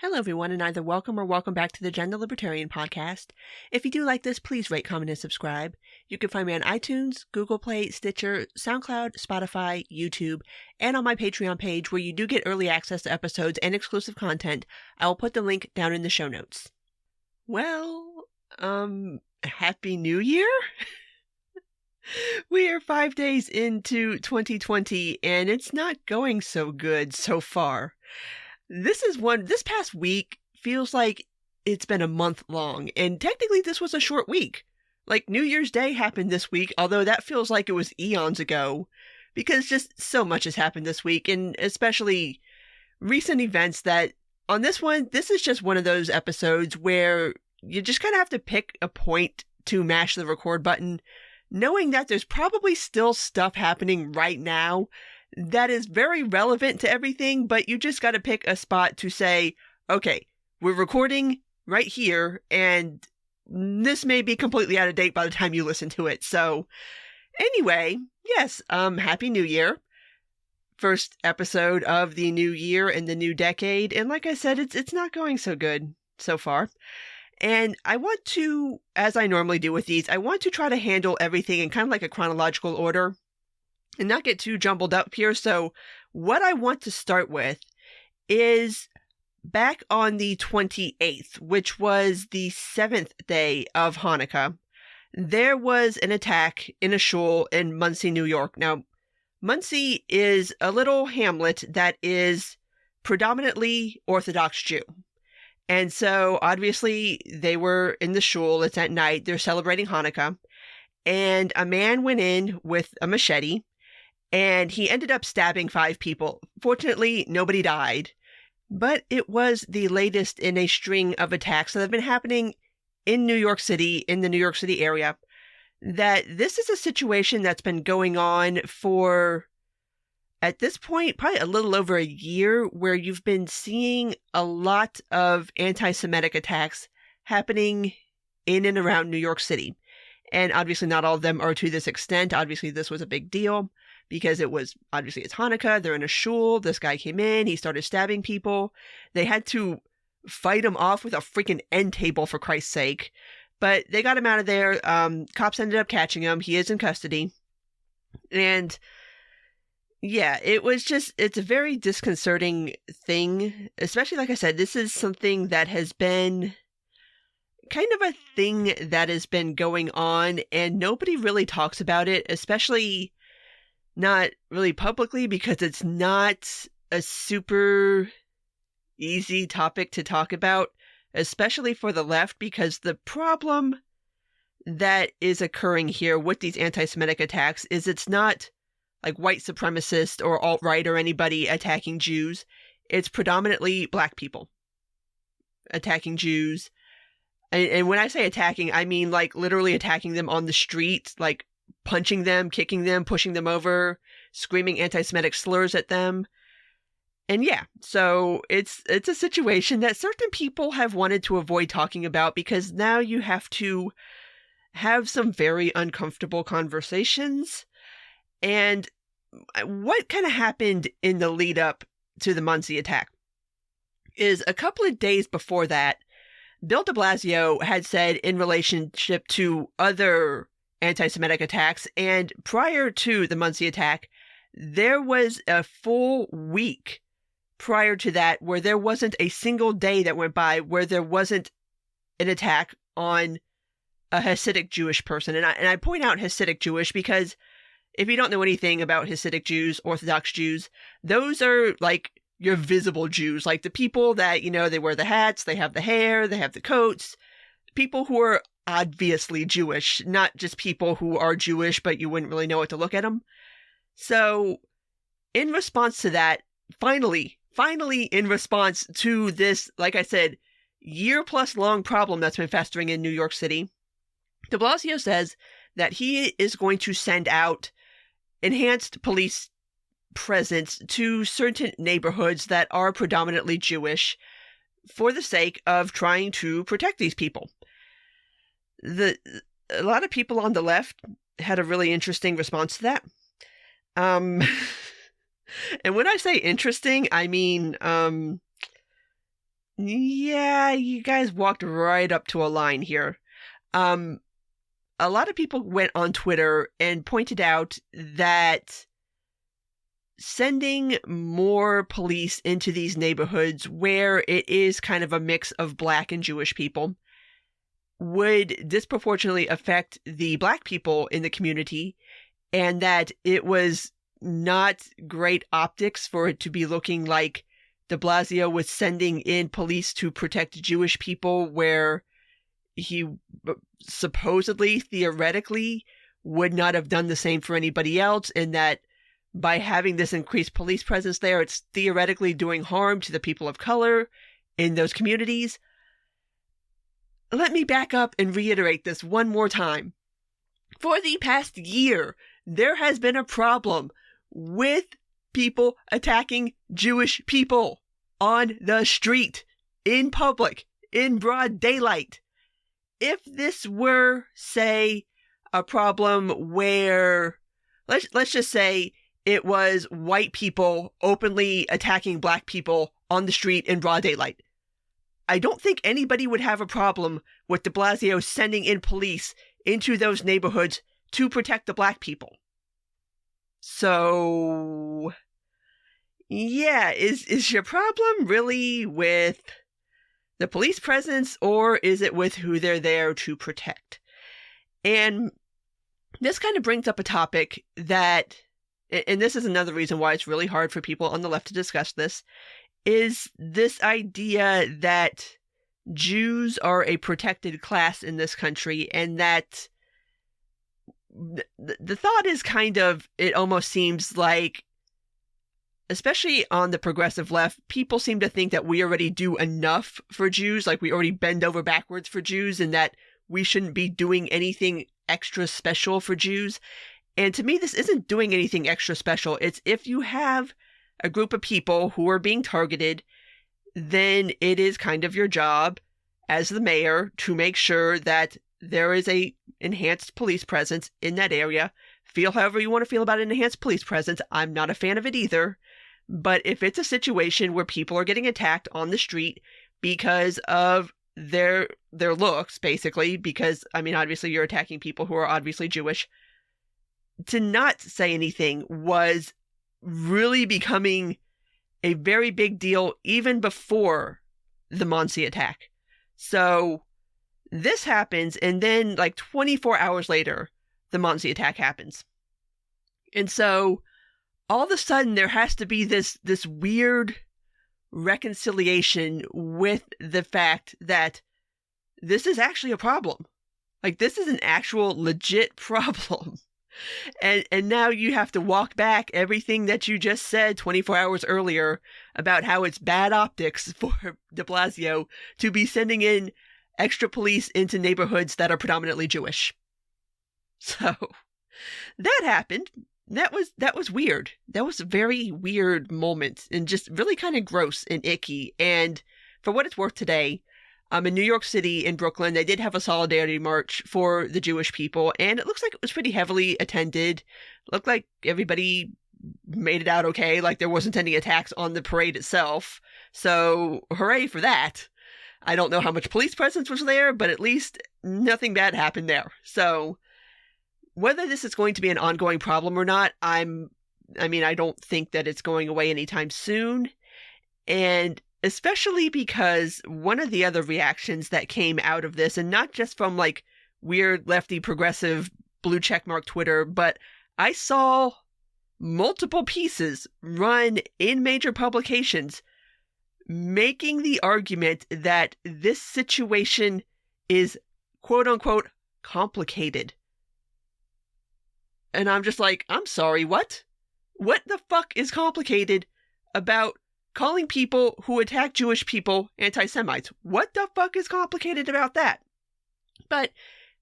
Hello, everyone, and either welcome or welcome back to the Gender Libertarian Podcast. If you do like this, please rate, comment, and subscribe. You can find me on iTunes, Google Play, Stitcher, SoundCloud, Spotify, YouTube, and on my Patreon page where you do get early access to episodes and exclusive content. I will put the link down in the show notes. Well, Happy New Year? We are 5 days into 2020, and it's not going so good so far. This past week feels like it's been a month long, and technically this was a short week. Like, New Year's Day happened this week, although that feels like it was eons ago, because just so much has happened this week, and especially recent events that, on this one, this is just one of those episodes where you just kind of have to pick a point to mash the record button, knowing that there's probably still stuff happening right now that is very relevant to everything, but you just got to pick a spot to say, okay, we're recording right here, and this may be completely out of date by the time you listen to it. So anyway, yes, Happy New Year. First episode of the new year and the new decade. And like I said, it's not going so good so far. And I want to, as I normally do with these, I want to try to handle everything in kind of like a chronological order and not get too jumbled up here. So what I want to start with is back on the 28th, which was the 7th day of Hanukkah. There was an attack in a shul in Monsey, New York. Now, Monsey is a little hamlet that is predominantly Orthodox Jew. And so obviously they were in the shul. It's at night. They're celebrating Hanukkah. And a man went in with a machete, and he ended up stabbing 5 people. Fortunately, nobody died, but it was the latest in a string of attacks that have been happening in New York City, in the New York City area, that this is a situation that's been going on for, at this point, probably a little over a year, where you've been seeing a lot of anti-Semitic attacks happening in and around New York City. And obviously not all of them are to this extent. Obviously, this was a big deal, because it's Hanukkah, they're in a shul, this guy came in, he started stabbing people. They had to fight him off with a freaking end table, for Christ's sake. But they got him out of there. Cops ended up catching him. He is in custody. And yeah, it's a very disconcerting thing, especially, like I said, this is something that has been kind of a thing that has been going on, and nobody really talks about it, especially not really publicly, because it's not a super easy topic to talk about, especially for the left, because the problem that is occurring here with these anti-Semitic attacks is it's not like white supremacist or alt-right or anybody attacking Jews. It's predominantly black people attacking Jews. And when I say attacking, I mean like literally attacking them on the street, like punching them, kicking them, pushing them over, screaming anti-Semitic slurs at them. And yeah, so it's a situation that certain people have wanted to avoid talking about, because now you have to have some very uncomfortable conversations. And what kind of happened in the lead up to the Monsey attack is, a couple of days before that, Bill de Blasio had said, in relationship to other anti-Semitic attacks, and prior to the Monsey attack, there was a full week prior to that where there wasn't a single day that went by where there wasn't an attack on a Hasidic Jewish person. And I point out Hasidic Jewish because if you don't know anything about Hasidic Jews, Orthodox Jews, those are like your visible Jews, like the people that, they wear the hats, they have the hair, they have the coats, people who are obviously Jewish, not just people who are Jewish, but you wouldn't really know what to look at them. So in response to that, finally in response to this, like I said, year-plus long problem that's been festering in New York City, de Blasio says that he is going to send out enhanced police presence to certain neighborhoods that are predominantly Jewish for the sake of trying to protect these people. A lot of people on the left had a really interesting response to that. And when I say interesting, I mean, Yeah, you guys walked right up to a line here. A lot of people went on Twitter and pointed out that sending more police into these neighborhoods where it is kind of a mix of Black and Jewish people would disproportionately affect the Black people in the community, and that it was not great optics for it to be looking like de Blasio was sending in police to protect Jewish people where he supposedly, theoretically, would not have done the same for anybody else, and that by having this increased police presence there, it's theoretically doing harm to the people of color in those communities. Let me back up and reiterate this one more time. For the past year, there has been a problem with people attacking Jewish people on the street, in public, in broad daylight. If this were, say, a problem where, let's just say it was white people openly attacking Black people on the street in broad daylight, I don't think anybody would have a problem with de Blasio sending in police into those neighborhoods to protect the Black people. So, yeah, is your problem really with the police presence, or is it with who they're there to protect? And this kind of brings up a topic that, and this is another reason why it's really hard for people on the left to discuss this, is this idea that Jews are a protected class in this country, and that the thought is kind of, it almost seems like, especially on the progressive left, people seem to think that we already do enough for Jews, like we already bend over backwards for Jews, and that we shouldn't be doing anything extra special for Jews. And to me, this isn't doing anything extra special. It's if you have a group of people who are being targeted, then it is kind of your job as the mayor to make sure that there is a enhanced police presence in that area. Feel however you want to feel about an enhanced police presence. I'm not a fan of it either. But if it's a situation where people are getting attacked on the street because of their looks, basically, because, I mean, obviously you're attacking people who are obviously Jewish, to not say anything was really becoming a very big deal even before the Monsey attack. So this happens, and then like 24 hours later, the Monsey attack happens. And so all of a sudden there has to be this weird reconciliation with the fact that this is actually a problem. Like, this is an actual legit problem. And now you have to walk back everything that you just said 24 hours earlier about how it's bad optics for de Blasio to be sending in extra police into neighborhoods that are predominantly Jewish. So that happened. That was weird. That was a very weird moment, and just really kind of gross and icky. And for what it's worth today, in New York City, in Brooklyn, they did have a solidarity march for the Jewish people, and it looks like it was pretty heavily attended. Looked like everybody made it out okay, like there wasn't any attacks on the parade itself. So hooray for that. I don't know how much police presence was there, but at least nothing bad happened there. So whether this is going to be an ongoing problem or not, I don't think that it's going away anytime soon. And especially because one of the other reactions that came out of this, and not just from like weird lefty progressive blue checkmark Twitter, but I saw multiple pieces run in major publications making the argument that this situation is quote unquote complicated. And I'm just like, I'm sorry, what? What the fuck is complicated about calling people who attack Jewish people anti-Semites? What the fuck is complicated about that? But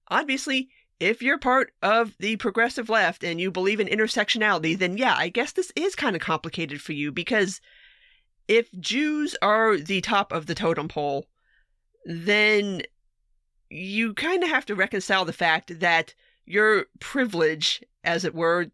obviously, if you're part of the progressive left and you believe in intersectionality, then yeah, I guess this is kind of complicated for you, because if Jews are the top of the totem pole, then you kind of have to reconcile the fact that your privilege, as it were,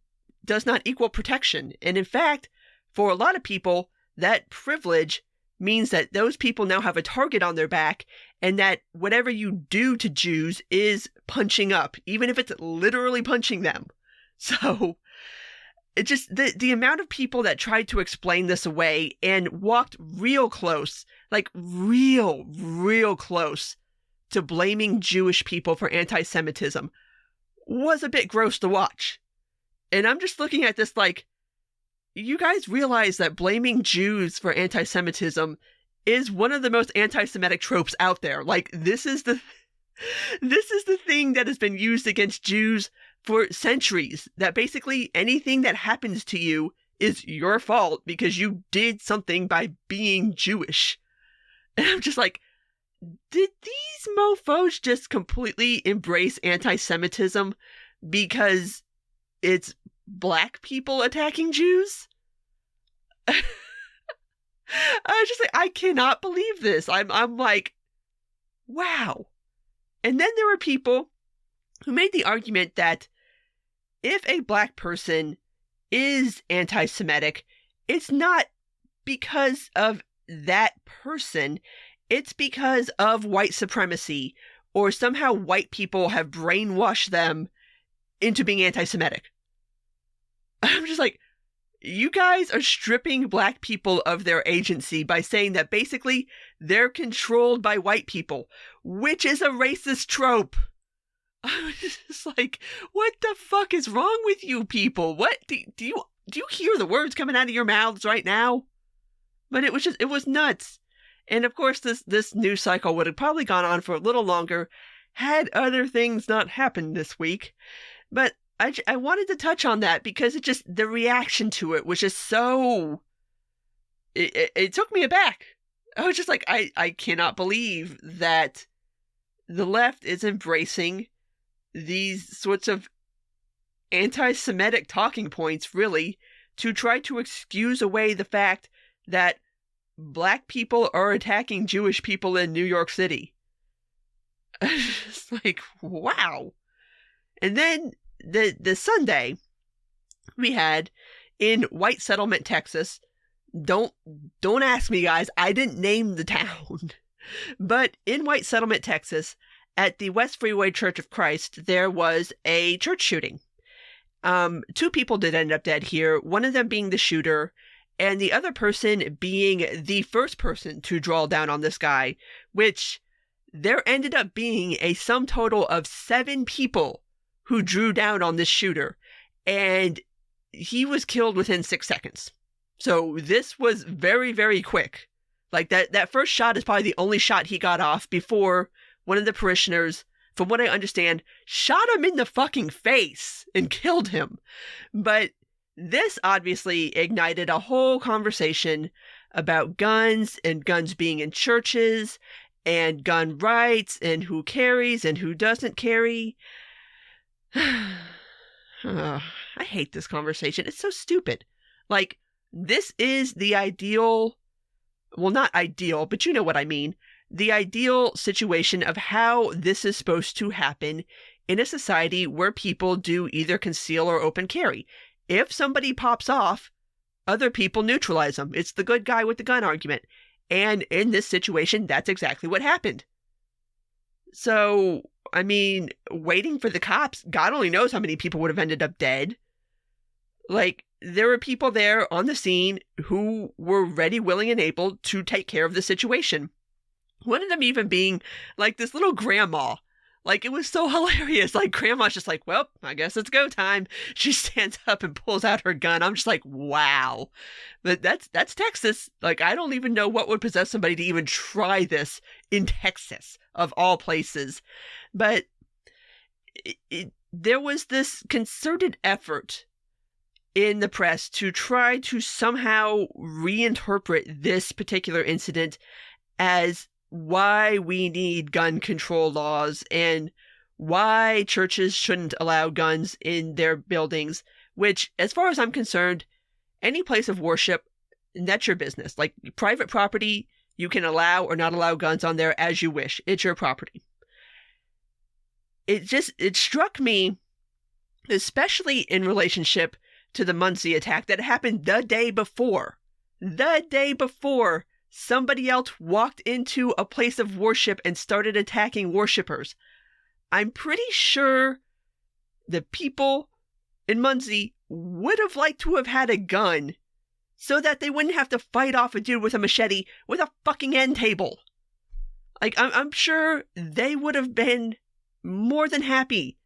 does not equal protection. And in fact, for a lot of people, that privilege means that those people now have a target on their back, and that whatever you do to Jews is punching up, even if it's literally punching them. So it just, the amount of people that tried to explain this away and walked real close, like real close to blaming Jewish people for anti-Semitism was a bit gross to watch. And I'm just looking at this like, you guys realize that blaming Jews for anti-Semitism is one of the most anti-Semitic tropes out there. Like, this is the thing that has been used against Jews for centuries, that basically anything that happens to you is your fault because you did something by being Jewish. And I'm just like, did these mofos just completely embrace anti-Semitism because it's black people attacking Jews? I was just like, I cannot believe this. I'm like, wow. And then there were people who made the argument that if a black person is anti-Semitic, it's not because of that person, it's because of white supremacy, or somehow white people have brainwashed them into being anti-Semitic. I'm just like, you guys are stripping black people of their agency by saying that basically they're controlled by white people, which is a racist trope. I was just like, what the fuck is wrong with you people? What do you hear the words coming out of your mouths right now? But it was nuts. And of course, this news cycle would have probably gone on for a little longer had other things not happened this week. But I wanted to touch on that because the reaction to it was just so, it took me aback. I was just like, I cannot believe that the left is embracing these sorts of anti-Semitic talking points, really, to try to excuse away the fact that black people are attacking Jewish people in New York City. It's like, wow. And then the Sunday we had in White Settlement, Texas. Don't ask me, guys. I didn't name the town. But in White Settlement, Texas, at the West Freeway Church of Christ, there was a church shooting. 2 people did end up dead here, one of them being the shooter, and the other person being the first person to draw down on this guy, which there ended up being a sum total of 7 people who drew down on this shooter, and he was killed within 6 seconds. So this was very, very quick. Like, that first shot is probably the only shot he got off before one of the parishioners, from what I understand, shot him in the fucking face and killed him. But this obviously ignited a whole conversation about guns and guns being in churches and gun rights and who carries and who doesn't carry. I hate this conversation. It's so stupid. Like, this is the ideal, well, not ideal, but you know what I mean. The ideal situation of how this is supposed to happen in a society where people do either conceal or open carry. If somebody pops off, other people neutralize them. It's the good guy with the gun argument. And in this situation, that's exactly what happened. So, I mean, waiting for the cops, God only knows how many people would have ended up dead. Like, there were people there on the scene who were ready, willing, and able to take care of the situation. One of them even being, like, this little grandma. Like, it was so hilarious. Like, grandma's just like, well, I guess it's go time. She stands up and pulls out her gun. I'm just like, wow. But that's Texas. Like, I don't even know what would possess somebody to even try this in Texas, of all places. But there was this concerted effort in the press to try to somehow reinterpret this particular incident as why we need gun control laws and why churches shouldn't allow guns in their buildings, which, as far as I'm concerned, any place of worship, that's your business. Like, private property, you can allow or not allow guns on there as you wish. It's your property. It struck me, especially in relationship to the Muncie attack that happened the day before somebody else walked into a place of worship and started attacking worshipers. I'm pretty sure the people in Muncie would have liked to have had a gun so that they wouldn't have to fight off a dude with a machete with a fucking end table. Like, I'm sure they would have been more than happy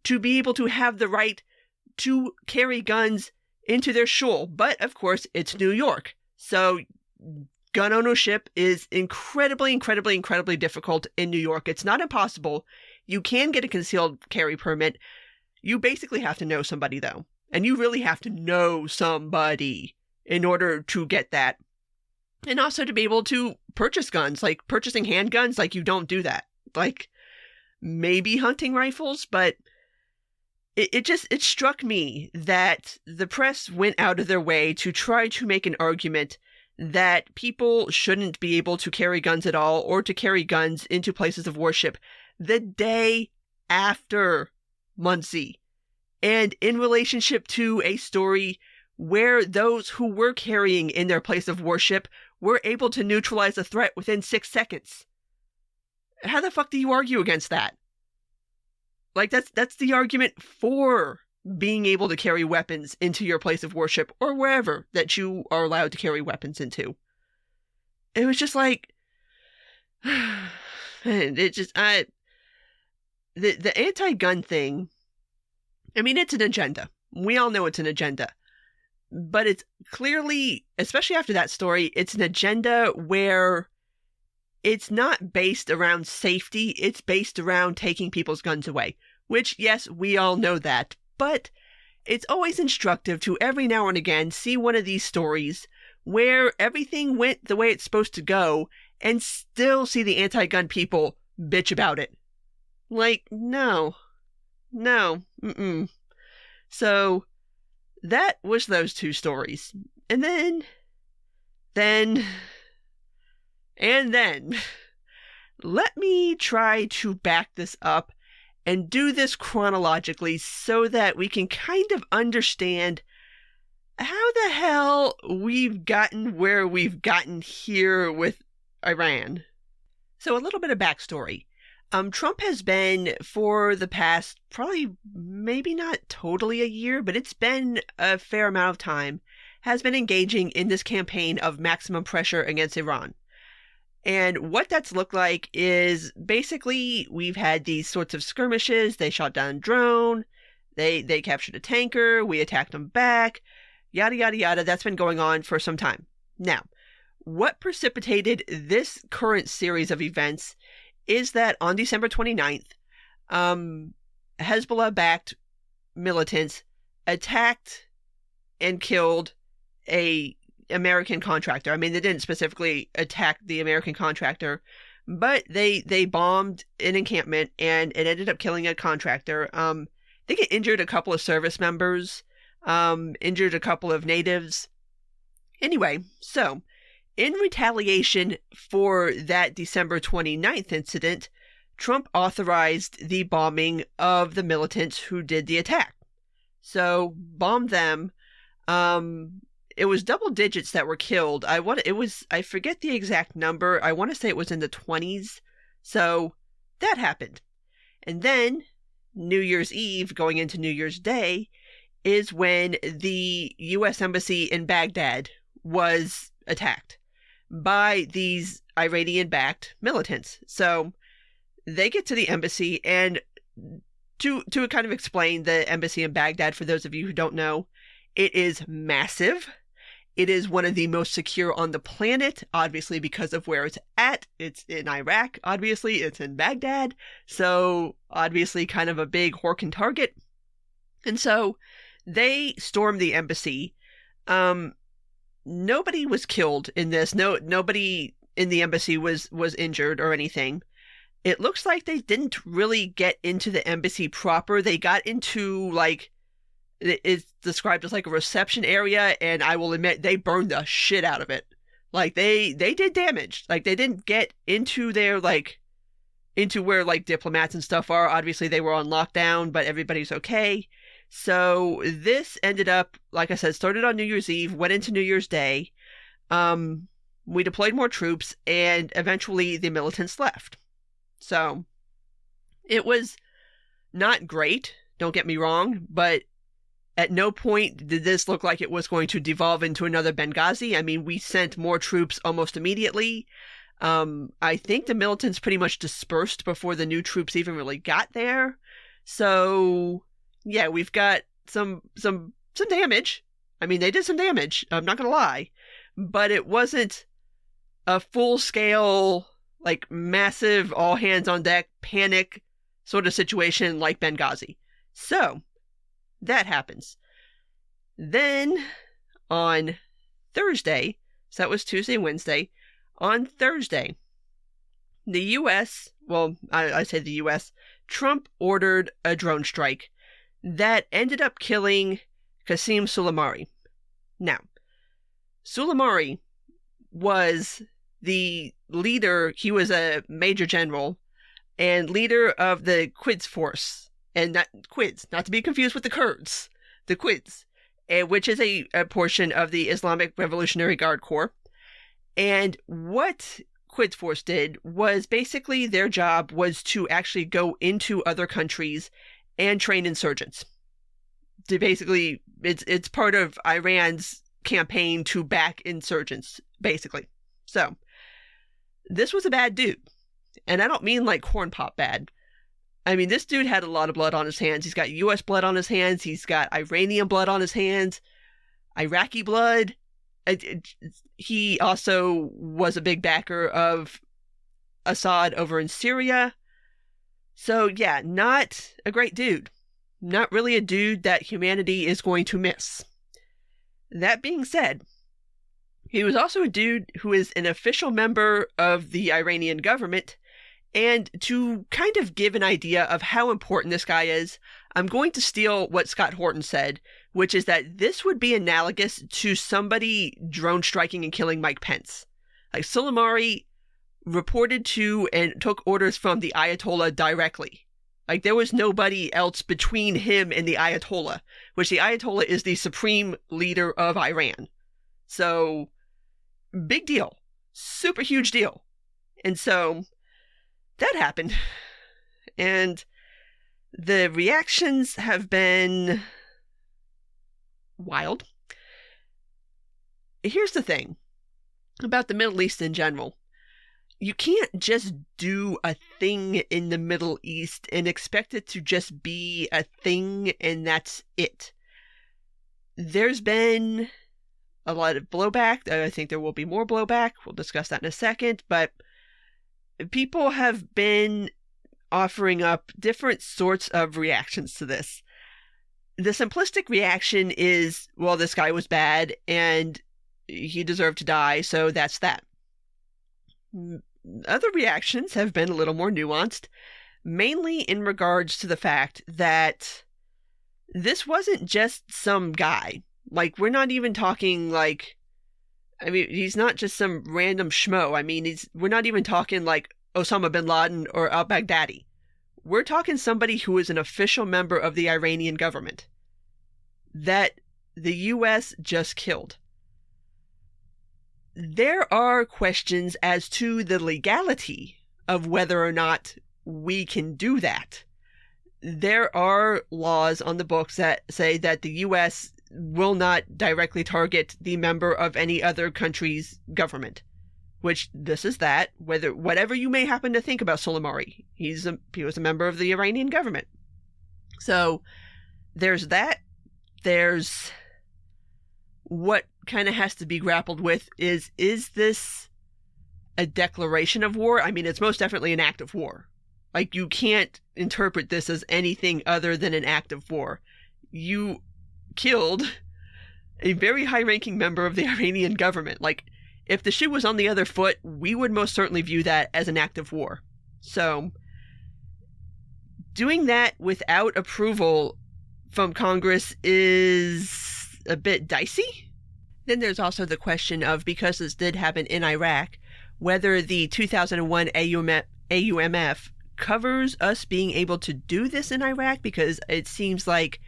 to be able to have the right to carry guns into their shul. But, of course, it's New York. So, gun ownership is incredibly difficult in New York. It's not impossible. You can get a concealed carry permit. You basically have to know somebody, though. And you really have to know somebody in order to get that. And also to be able to purchase guns, like purchasing handguns, like you don't do that. Like maybe hunting rifles, but it struck me that the press went out of their way to try to make an argument that people shouldn't be able to carry guns at all or to carry guns into places of worship the day after Muncie. And in relationship to a story where those who were carrying in their place of worship were able to neutralize the threat within 6 seconds. How the fuck do you argue against that? Like, that's the argument for being able to carry weapons into your place of worship or wherever that you are allowed to carry weapons into. It was just like, the anti-gun thing, I mean, it's an agenda. We all know it's an agenda. But it's clearly, especially after that story, it's an agenda where it's not based around safety. It's based around taking people's guns away. Which, yes, we all know that. But it's always instructive to every now and again see one of these stories where everything went the way it's supposed to go and still see the anti-gun people bitch about it. Like, no. So that was those two stories. And then, let me try to back this up and do this chronologically so that we can kind of understand how the hell we've gotten where we've gotten here with Iran. So a little bit of backstory. Trump has been, for the past, probably maybe not totally a year, but it's been a fair amount of time, has been engaging in this campaign of maximum pressure against Iran. And what that's looked like is basically we've had these sorts of skirmishes. They shot down a drone. They captured a tanker. We attacked them back. Yada, yada, yada. That's been going on for some time. Now, what precipitated this current series of events is that on December 29th, Hezbollah-backed militants attacked and killed a American contractor. I mean, they didn't specifically attack the American contractor, but they bombed an encampment and it ended up killing a contractor. I think it injured a couple of service members, injured a couple of natives. Anyway, so in retaliation for that December 29th incident, Trump authorized the bombing of the militants who did the attack. So, bombed them. It was double digits that were killed. I forget the exact number. I want to say it was in the 20s. So, that happened. And then, New Year's Eve, going into New Year's Day, is when the U.S. Embassy in Baghdad was attacked by these Iranian-backed militants. So they get to the embassy, and to kind of explain the embassy in Baghdad, for those of you who don't know, it is massive. It is one of the most secure on the planet, obviously because of where it's at. It's in Iraq, obviously. It's in Baghdad. So obviously kind of a big Horkin target. And so they stormed the embassy. Nobody was killed in this. Nobody in the embassy was injured or anything. It looks like they didn't really get into the embassy proper. They got into, like, it's described as like a reception area, and I will admit they burned the shit out of it. Like, they did damage. Like, they didn't get into their, like, into where, like, diplomats and stuff are. Obviously, they were on lockdown, but everybody's okay. So this ended up, like I said, started on New Year's Eve, went into New Year's Day. we deployed more troops, and eventually the militants left. So it was not great, don't get me wrong, but at no point did this look like it was going to devolve into another Benghazi. I mean, we sent more troops almost immediately. I think the militants pretty much dispersed before the new troops even really got there. So yeah, we've got some damage. I mean, they did some damage, I'm not gonna lie, but it wasn't a full-scale, like, massive, all-hands-on-deck, panic sort of situation like Benghazi. So that happens. Then on Thursday, so that was Tuesday, Wednesday, on Thursday, the U.S., well, I say the U.S., Trump ordered a drone strike that ended up killing Qasem Soleimani. Now, Soleimani was the leader, he was a major general and leader of the Quds force, and not Quids, not to be confused with the Kurds, the Quids, which is a portion of the Islamic Revolutionary Guard Corps. And what Quds force did was basically their job was to actually go into other countries and train insurgents. To basically, it's part of Iran's campaign to back insurgents, basically. So, this was a bad dude. And I don't mean like corn pop bad. I mean, this dude had a lot of blood on his hands. He's got U.S. blood on his hands. He's got Iranian blood on his hands. Iraqi blood. He also was a big backer of Assad over in Syria. So, yeah, not a great dude. Not really a dude that humanity is going to miss. That being said, he was also a dude who is an official member of the Iranian government, and to kind of give an idea of how important this guy is, I'm going to steal what Scott Horton said, which is that this would be analogous to somebody drone striking and killing Mike Pence. Like, Soleimani reported to and took orders from the Ayatollah directly. Like, there was nobody else between him and the Ayatollah, which the Ayatollah is the supreme leader of Iran. So, big deal. Super huge deal. And so, that happened. And the reactions have been wild. Here's the thing about the Middle East in general. You can't just do a thing in the Middle East and expect it to just be a thing and that's it. There's been a lot of blowback. I think there will be more blowback. We'll discuss that in a second. But people have been offering up different sorts of reactions to this. The simplistic reaction is, well, this guy was bad and he deserved to die, so that's that. Other reactions have been a little more nuanced, mainly in regards to the fact that this wasn't just some guy. Like, we're not even talking like, I mean, he's not just some random schmo. I mean, we're not even talking like Osama bin Laden or al-Baghdadi. We're talking somebody who is an official member of the Iranian government that the U.S. just killed. There are questions as to the legality of whether or not we can do that. There are laws on the books that say that the U.S. will not directly target the member of any other country's government, which this is that. Whatever you may happen to think about Soleimani, he was a member of the Iranian government. So there's that. There's what kind of has to be grappled with is this a declaration of war? I mean, it's most definitely an act of war. Like, you can't interpret this as anything other than an act of war. You killed a very high-ranking member of the Iranian government. Like, if the shoe was on the other foot, we would most certainly view that as an act of war. So, doing that without approval from Congress is a bit dicey. Then there's also the question of, because this did happen in Iraq, whether the 2001 AUMF covers us being able to do this in Iraq, because it seems like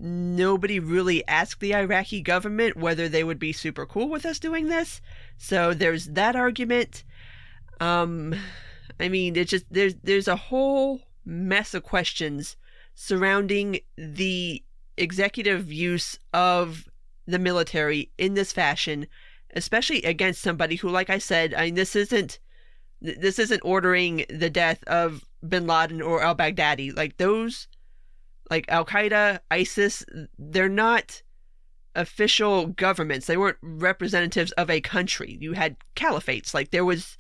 nobody really asked the Iraqi government whether they would be super cool with us doing this. So there's that argument. I mean, it's just there's a whole mess of questions surrounding the executive use of the military in this fashion, especially against somebody who, like I said, I mean, this isn't ordering the death of bin Laden or al-Baghdadi. Like those, like Al-Qaeda, ISIS, they're not official governments. They weren't representatives of a country. You had caliphates. Like there was,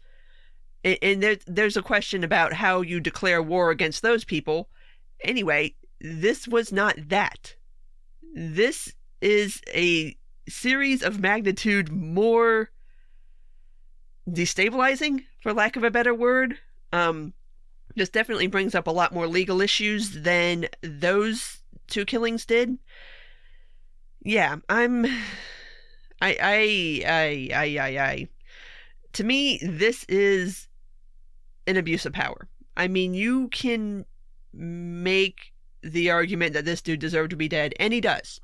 and there's a question about how you declare war against those people. Anyway, this was not that. This is a series of magnitude more destabilizing, for lack of a better word. This definitely brings up a lot more legal issues than those two killings did. Yeah, to me, this is an abuse of power. I mean, you can make the argument that this dude deserved to be dead, and he does.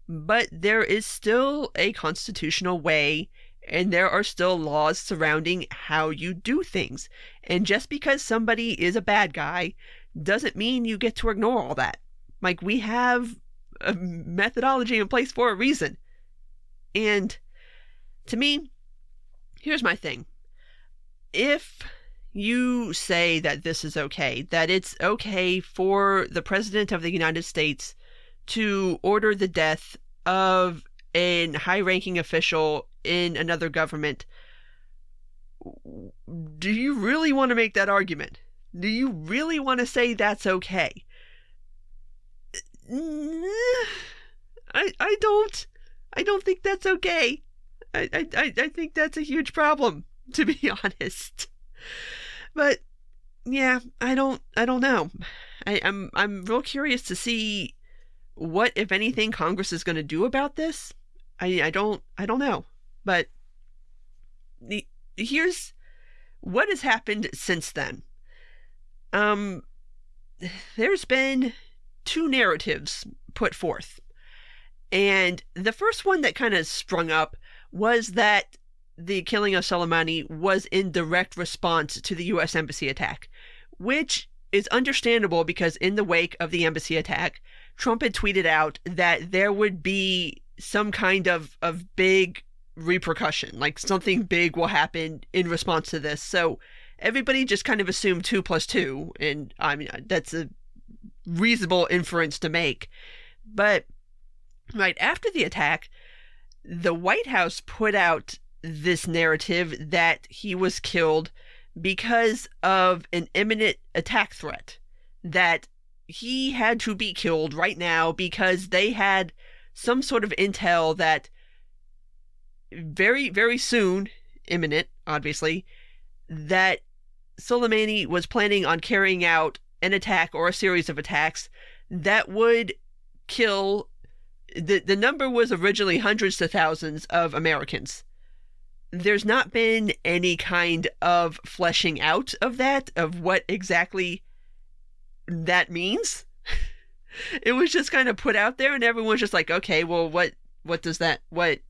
But there is still a constitutional way, and there are still laws surrounding how you do things. And just because somebody is a bad guy doesn't mean you get to ignore all that. Like, we have a methodology in place for a reason. And to me, here's my thing. If you say that this is okay, that it's okay for the President of the United States to order the death of a high-ranking official in another government, do you really want to make that argument? Do you really want to say that's okay? I don't think that's okay. I think that's a huge problem, to be honest. But yeah, I don't know. I'm real curious to see what, if anything, Congress is going to do about this. I don't know. But here's what has happened since then. There's been two narratives put forth. And the first one that kind of sprung up was that the killing of Soleimani was in direct response to the U.S. Embassy attack, which is understandable because in the wake of the embassy attack, Trump had tweeted out that there would be some kind of big repercussion, like something big will happen in response to this. So everybody just kind of assumed 2 + 2, and I mean, that's a reasonable inference to make. But right after the attack, the White House put out this narrative that he was killed because of an imminent attack threat, that he had to be killed right now because they had some sort of intel that very, very soon, imminent, obviously, that Soleimani was planning on carrying out an attack or a series of attacks that would kill, the number was originally hundreds to thousands of Americans. There's not been any kind of fleshing out of that, of what exactly that means. It was just kind of put out there, and everyone's just like, okay, well, what does that, what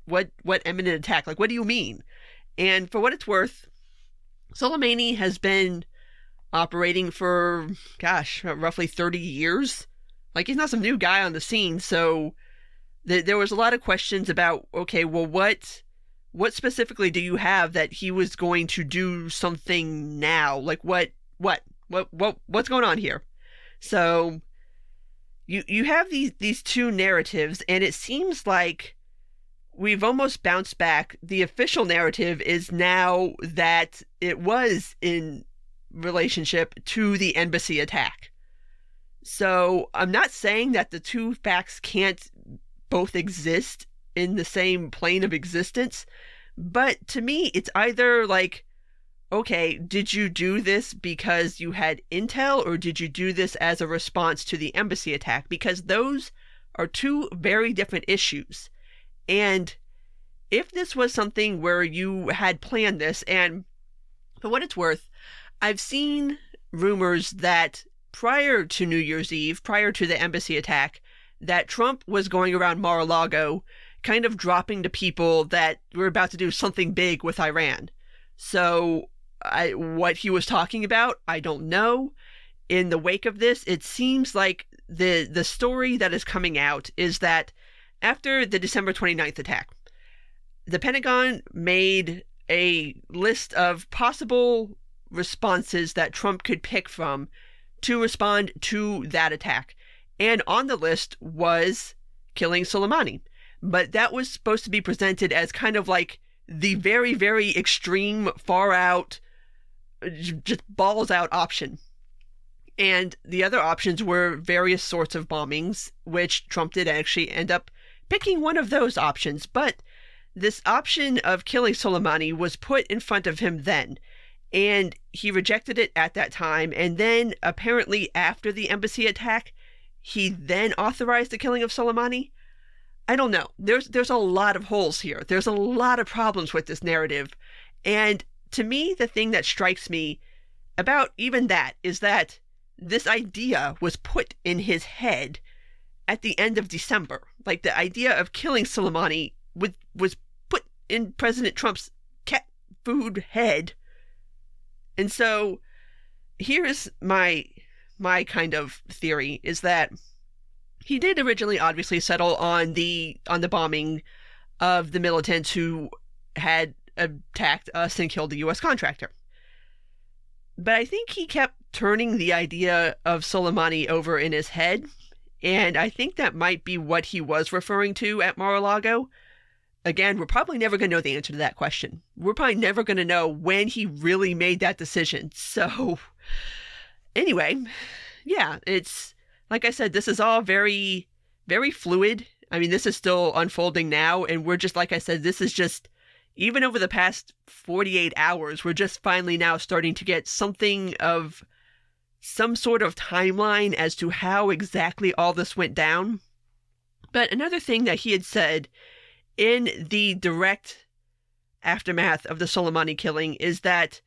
imminent attack, like, what do you mean? And for what it's worth, Soleimani has been operating for, roughly 30 years. Like, he's not some new guy on the scene, so there was a lot of questions about, okay, well, what specifically do you have that he was going to do something now? Like, what's going on here? So you have these two narratives, and it seems like we've almost bounced back. The official narrative is now that it was in relationship to the embassy attack. So I'm not saying that the two facts can't both exist in the same plane of existence, but to me, it's either like, okay, did you do this because you had intel, or did you do this as a response to the embassy attack? Because those are two very different issues. And if this was something where you had planned this, and for what it's worth, I've seen rumors that prior to New Year's Eve, prior to the embassy attack, that Trump was going around Mar-a-Lago kind of dropping to people that we're about to do something big with Iran. So what he was talking about, I don't know. In the wake of this, it seems like the story that is coming out is that after the December 29th attack, the Pentagon made a list of possible responses that Trump could pick from to respond to that attack. And on the list was killing Soleimani. But that was supposed to be presented as kind of like the very, very extreme, far out, just balls out option. And the other options were various sorts of bombings, which Trump did actually end up picking one of those options. But this option of killing Soleimani was put in front of him then. And he rejected it at that time. And then apparently after the embassy attack, he then authorized the killing of Soleimani. I don't know. There's a lot of holes here. There's a lot of problems with this narrative. And to me, the thing that strikes me about even that is that this idea was put in his head at the end of December. Like the idea of killing Soleimani was put in President Trump's cat food head. And so here's my kind of theory is that he did originally obviously settle on the bombing of the militants who had attacked us and killed the U.S. contractor. But I think he kept turning the idea of Soleimani over in his head, and I think that might be what he was referring to at Mar-a-Lago. Again, we're probably never going to know the answer to that question. We're probably never going to know when he really made that decision. So, anyway, yeah, it's, like I said, this is all very, very fluid. I mean, this is still unfolding now, and we're just, like I said, this is just, even over the past 48 hours, we're just finally now starting to get something of some sort of timeline as to how exactly all this went down. But another thing that he had said in the direct aftermath of the Soleimani killing is that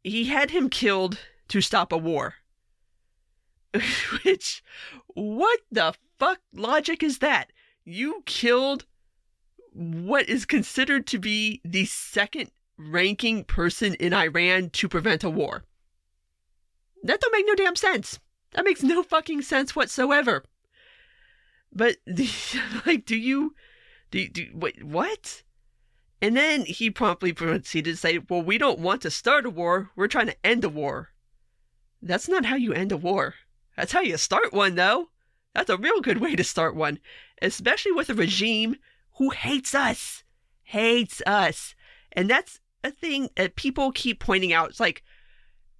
he had him killed to stop a war. Which, what the fuck logic is that? You killed what is considered to be the second ranking person in Iran to prevent a war. That don't make no damn sense. That makes no fucking sense whatsoever. But, like, wait, what? And then he promptly proceeded to say, well, we don't want to start a war. We're trying to end a war. That's not how you end a war. That's how you start one, though. That's a real good way to start one. Especially with a regime who hates us. Hates us. And that's a thing that people keep pointing out. It's like,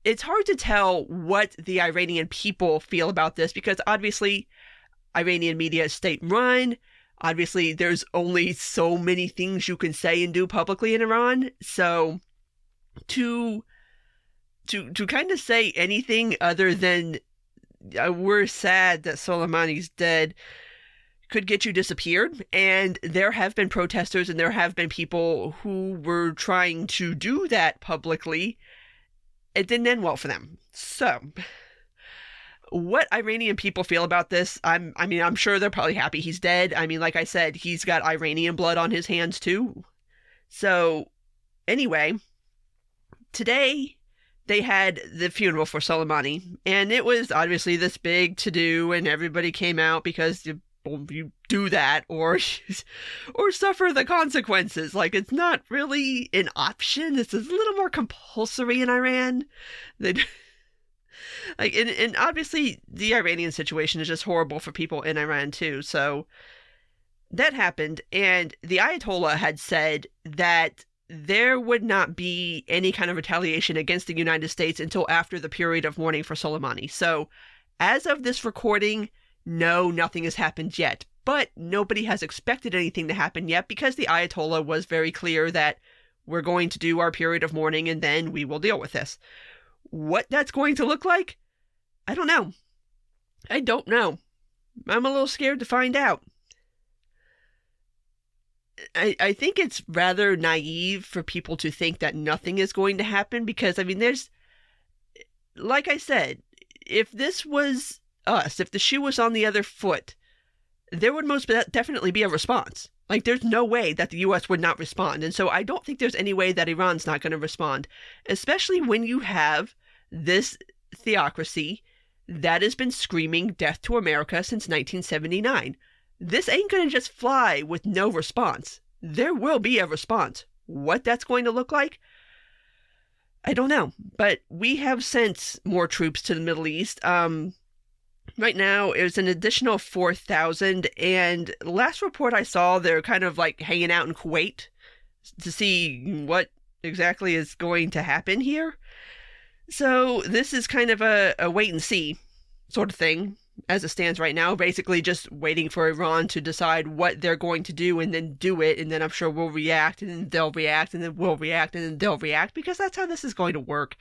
it's hard to tell what the Iranian people feel about this because obviously Iranian media is state-run. Obviously, there's only so many things you can say and do publicly in Iran. So to kind of say anything other than we're sad that Soleimani's dead could get you disappeared. And there have been protesters and there have been people who were trying to do that publicly. It didn't end well for them. So what Iranian people feel about this, I'm sure they're probably happy he's dead. I mean, like I said, he's got Iranian blood on his hands too. So anyway, today they had the funeral for Soleimani, and it was obviously this big to-do, and everybody came out because you do that or suffer the consequences. Like, it's not really an option. It's a little more compulsory in Iran. And obviously the Iranian situation is just horrible for people in Iran too. So that happened, and the Ayatollah had said that there would not be any kind of retaliation against the United States until after the period of mourning for Soleimani. So as of this recording, no, nothing has happened yet. But nobody has expected anything to happen yet because the Ayatollah was very clear that we're going to do our period of mourning and then we will deal with this. What that's going to look like, I don't know. I don't know. I'm a little scared to find out. I think it's rather naive for people to think that nothing is going to happen because, I mean, there's, like I said, if this was us, if the shoe was on the other foot, there would most definitely be a response. Like, there's no way that the U.S. would not respond. And so I don't think there's any way that Iran's not going to respond, especially when you have this theocracy that has been screaming death to America since 1979. This ain't going to just fly with no response. There will be a response. What that's going to look like, I don't know. But we have sent more troops to the Middle East. Right now, it's an additional 4,000, and last report I saw, they're kind of like hanging out in Kuwait to see what exactly is going to happen here. So this is kind of a wait and see sort of thing as it stands right now, basically just waiting for Iran to decide what they're going to do and then do it, and then I'm sure we'll react, and then they'll react, and then we'll react, and then they'll react, because that's how this is going to work.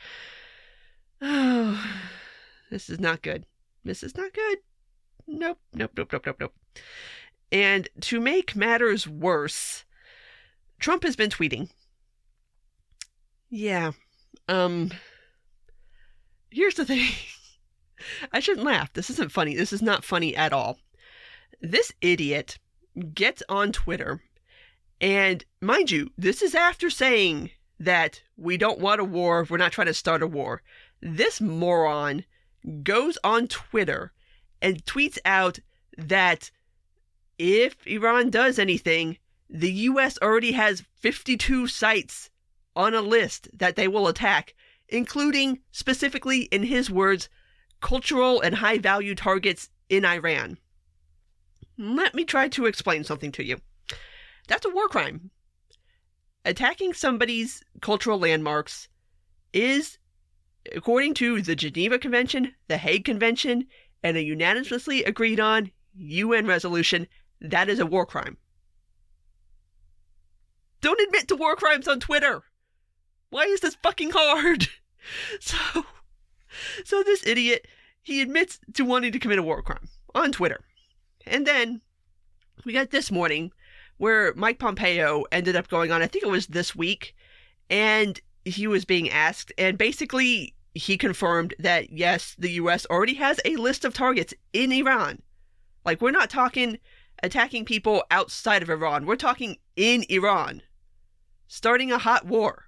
Oh, this is not good. This is not good. Nope. And to make matters worse, Trump has been tweeting. Yeah. Here's the thing. I shouldn't laugh. This isn't funny. This is not funny at all. This idiot gets on Twitter, and mind you, this is after saying that we don't want a war, we're not trying to start a war. This moron goes on Twitter and tweets out that if Iran does anything, the U.S. already has 52 sites on a list that they will attack, including, specifically in his words, cultural and high-value targets in Iran. Let me try to explain something to you. That's a war crime. Attacking somebody's cultural landmarks is, according to the Geneva Convention, the Hague Convention, and a unanimously agreed on UN resolution, that is a war crime. Don't admit to war crimes on Twitter. Why is this fucking hard? So this idiot, he admits to wanting to commit a war crime on Twitter. And then we got this morning where Mike Pompeo ended up going on, I think it was this week, and he was being asked, and basically he confirmed that, yes, the U.S. already has a list of targets in Iran. Like, we're not talking attacking people outside of Iran. We're talking in Iran. Starting a hot war.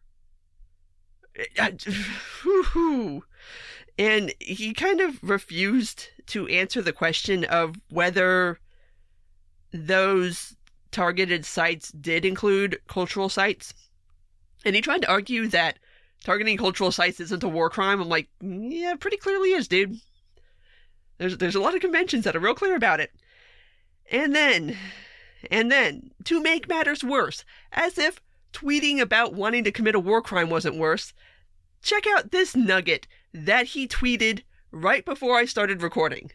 And he kind of refused to answer the question of whether those targeted sites did include cultural sites. And he tried to argue that targeting cultural sites isn't a war crime. I'm like, yeah, pretty clearly is, dude. There's a lot of conventions that are real clear about it. And then, to make matters worse, as if tweeting about wanting to commit a war crime wasn't worse, check out this nugget that he tweeted right before I started recording.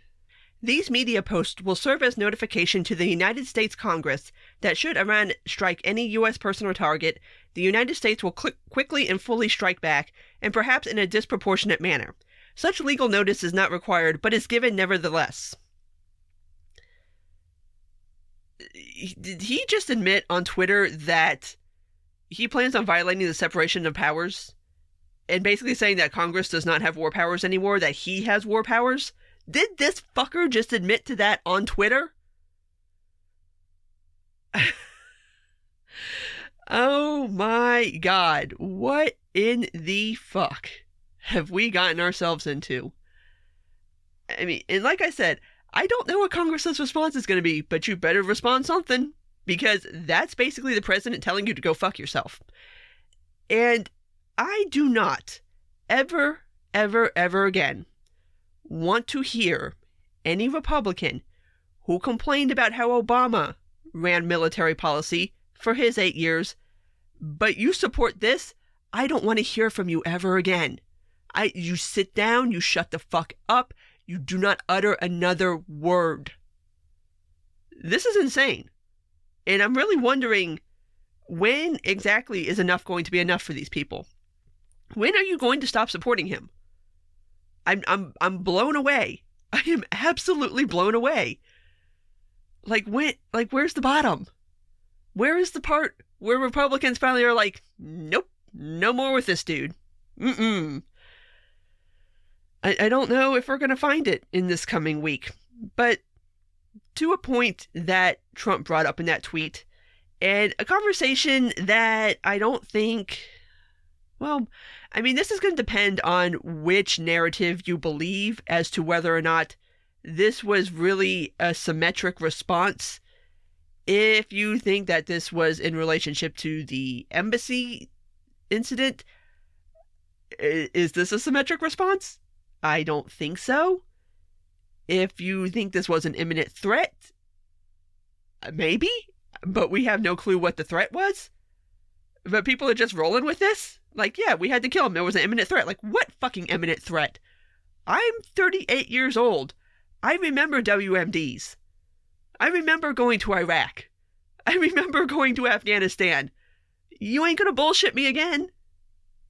These media posts will serve as notification to the United States Congress that should Iran strike any U.S. person or target, the United States will quickly and fully strike back, and perhaps in a disproportionate manner. Such legal notice is not required, but is given nevertheless. Did he just admit on Twitter that he plans on violating the separation of powers? And basically saying that Congress does not have war powers anymore, that he has war powers? Did this fucker just admit to that on Twitter? Oh my God. What in the fuck have we gotten ourselves into? I mean, and like I said, I don't know what Congress's response is going to be, but you better respond something, because that's basically the president telling you to go fuck yourself. And I do not ever again want to hear any Republican who complained about how Obama ran military policy for his 8 years, but you support this. I don't want to hear from you ever again. You sit down, you shut the fuck up, you do not utter another word. This is insane. And I'm really wondering, when exactly is enough going to be enough for these people? When are you going to stop supporting him? I'm blown away. I am absolutely blown away. Where's the bottom? Where is the part where Republicans finally are like, nope, no more with this dude? I don't know if we're going to find it in this coming week, but to a point that Trump brought up in that tweet, and a conversation that I don't think, well, I mean, this is going to depend on which narrative you believe as to whether or not this was really a symmetric response. If you think that this was in relationship to the embassy incident, is this a symmetric response? I don't think so. If you think this was an imminent threat, maybe, but we have no clue what the threat was. But people are just rolling with this. Like, yeah, we had to kill him. There was an imminent threat. Like, what fucking imminent threat? I'm 38 years old. I remember WMDs. I remember going to Iraq. I remember going to Afghanistan. You ain't gonna bullshit me again.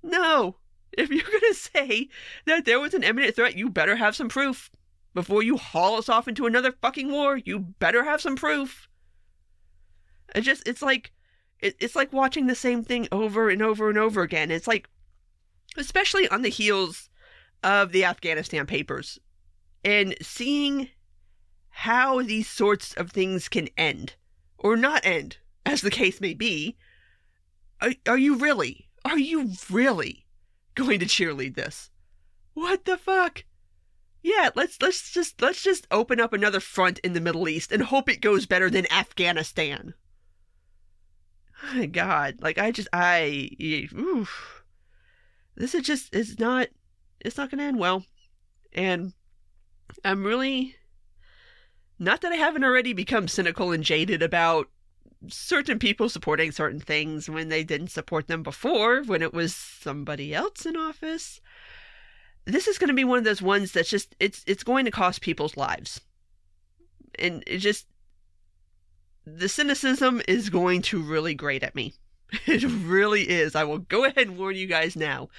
No. If you're gonna say that there was an imminent threat, you better have some proof. Before you haul us off into another fucking war, you better have some proof. It's like watching the same thing over and over and over again. It's like, especially on the heels of the Afghanistan papers, and seeing how these sorts of things can end, or not end, as the case may be. Are you really going to cheerlead this? What the fuck? Yeah, let's just open up another front in the Middle East and hope it goes better than Afghanistan. My God, like this is just, it's not going to end well. And I'm really, not that I haven't already become cynical and jaded about certain people supporting certain things when they didn't support them before, when it was somebody else in office. This is going to be one of those ones that's just, it's going to cost people's lives. And it just, the cynicism is going to really grate at me. It really is. I will go ahead and warn you guys now.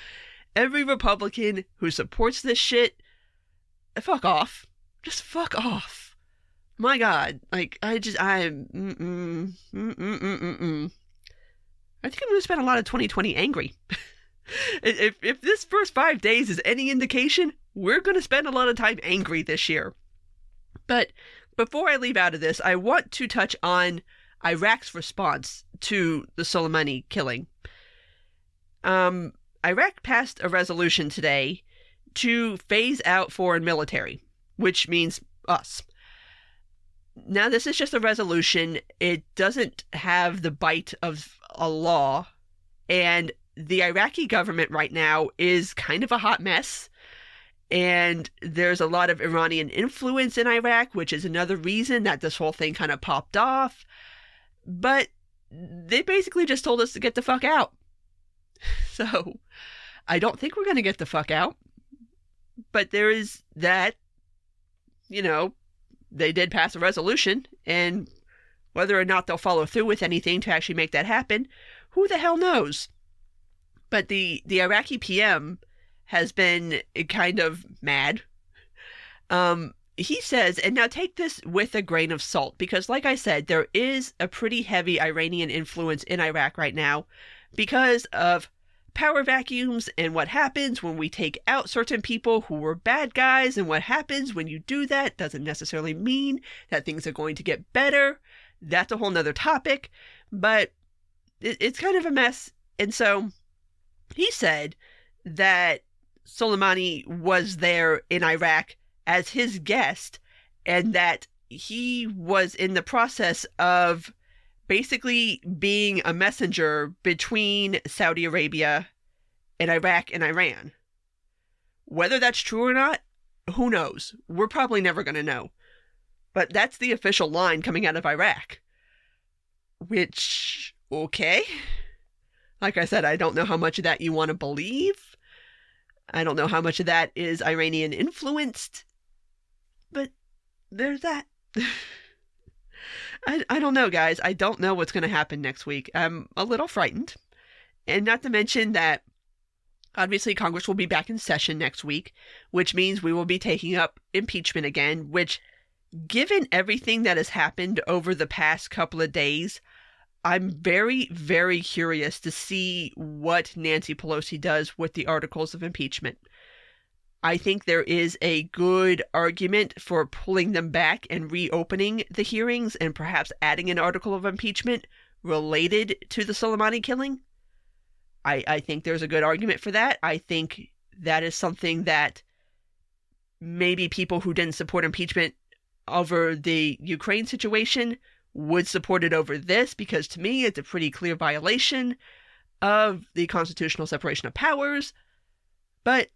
Every Republican who supports this shit, fuck off. Just fuck off. My God. Like, I think I'm going to spend a lot of 2020 angry. If this first 5 days is any indication, we're going to spend a lot of time angry this year. But before I leave out of this, I want to touch on Iraq's response to the Soleimani killing. Iraq passed a resolution today to phase out foreign military, which means us. Now, this is just a resolution. It doesn't have the bite of a law, and the Iraqi government right now is kind of a hot mess, and there's a lot of Iranian influence in Iraq, which is another reason that this whole thing kind of popped off. But they basically just told us to get the fuck out. So I don't think we're going to get the fuck out. But there is that, they did pass a resolution, and whether or not they'll follow through with anything to actually make that happen, who the hell knows? But the Iraqi PM has been kind of mad. He says, and now take this with a grain of salt, because like I said, there is a pretty heavy Iranian influence in Iraq right now because of power vacuums and what happens when we take out certain people who were bad guys, and what happens when you do that doesn't necessarily mean that things are going to get better. That's a whole nother topic, but it's kind of a mess. And so he said that Soleimani was there in Iraq as his guest, and that he was in the process of basically being a messenger between Saudi Arabia and Iraq and Iran. Whether that's true or not, who knows? We're probably never going to know. But that's the official line coming out of Iraq. Which, okay. Like I said, I don't know how much of that you want to believe. I don't know how much of that is Iranian influenced. But there's that. I don't know, guys. I don't know what's going to happen next week. I'm a little frightened. And not to mention that, obviously, Congress will be back in session next week, which means we will be taking up impeachment again, which, given everything that has happened over the past couple of days, I'm very, very curious to see what Nancy Pelosi does with the articles of impeachment. I think there is a good argument for pulling them back and reopening the hearings and perhaps adding an article of impeachment related to the Soleimani killing. I think there's a good argument for that. I think that is something that maybe people who didn't support impeachment over the Ukraine situation would support it over this, because to me it's a pretty clear violation of the constitutional separation of powers. But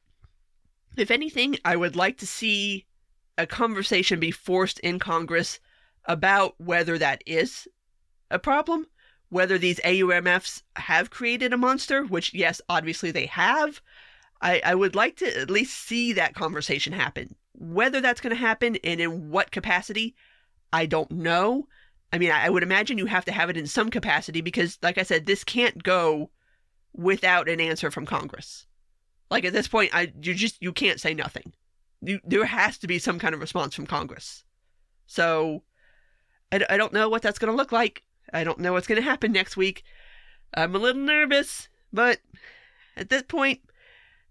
if anything, I would like to see a conversation be forced in Congress about whether that is a problem, whether these AUMFs have created a monster, which, yes, obviously they have. I would like to at least see that conversation happen. Whether that's going to happen and in what capacity, I don't know. I mean, I would imagine you have to have it in some capacity because, like I said, this can't go without an answer from Congress. Like, at this point, you can't say nothing. There has to be some kind of response from Congress. So, I don't know what that's going to look like. I don't know what's going to happen next week. I'm a little nervous, but at this point,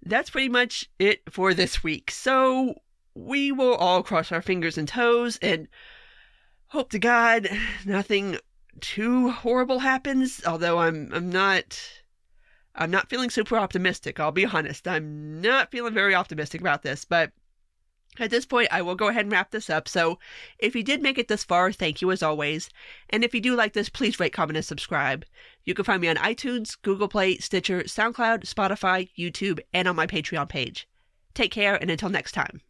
that's pretty much it for this week. So, we will all cross our fingers and toes and hope to God nothing too horrible happens, although I'm not feeling super optimistic, I'll be honest. I'm not feeling very optimistic about this, but at this point, I will go ahead and wrap this up. So if you did make it this far, thank you as always. And if you do like this, please rate, comment, and subscribe. You can find me on iTunes, Google Play, Stitcher, SoundCloud, Spotify, YouTube, and on my Patreon page. Take care, and until next time.